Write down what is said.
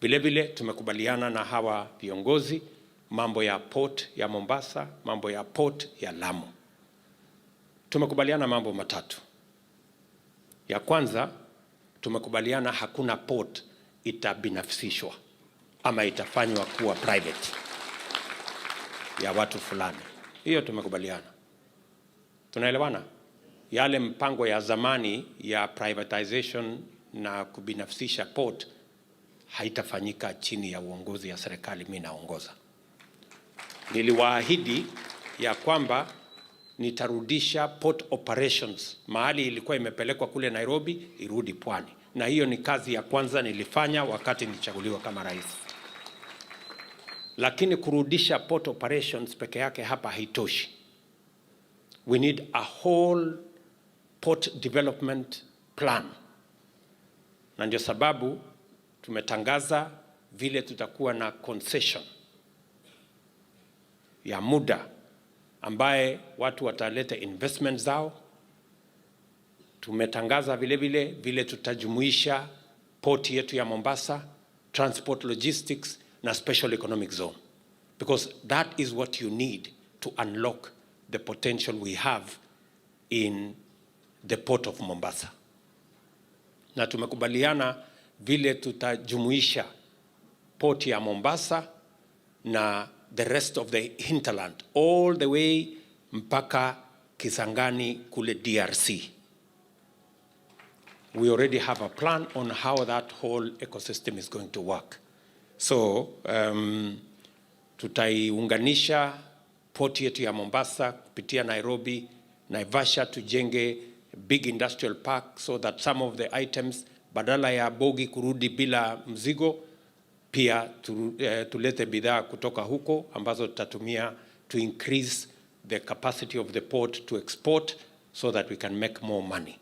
Vile vile tumekubaliana na hawa viongozi mambo ya port ya Mombasa, mambo ya port ya Lamu. Tumekubaliana mambo matatu. Ya kwanza, tumekubaliana hakuna port itabinafsishwa ama itafanywa kuwa private ya watu fulani. Hiyo tumekubaliana. Tunaelewana? Yale mpango ya zamani ya privatization na kubinafsisha port haitafanyika chini ya uongozi ya serikali mimi naongoza. Niliwaahidi ya kwamba nitarudisha port operations mahali ilikuwa imepelekwa kule Nairobi irudi pwani, na hiyo ni kazi ya kwanza nilifanya wakati nilichaguliwa kama rais. Lakini kurudisha port operations peke yake hapa haitoshi. We need a whole port development plan, na ndio sababu tumetangaza vile tutakuwa na concession ya muda ambaye watu wataleta investment zao. Tumetangaza vile tutajumuisha port yetu ya Mombasa, transport logistics na special economic zone, because that is what you need to unlock the potential we have in the port of Mombasa. Na tumekubaliana vile tutajumuisha port ya Mombasa na the rest of the hinterland all the way mpaka Kisangani kule DRC. We already have a plan on how that whole ecosystem is going to work. So tutaiunganisha port yetu ya Mombasa kupitia Nairobi, Naivasha, tujenge big industrial park so that some of the items badala ya bogi kurudi bila mzigo, pia tulete bidhaa kutoka huko ambazo tutatumia to increase the capacity of the port to export so that we can make more money.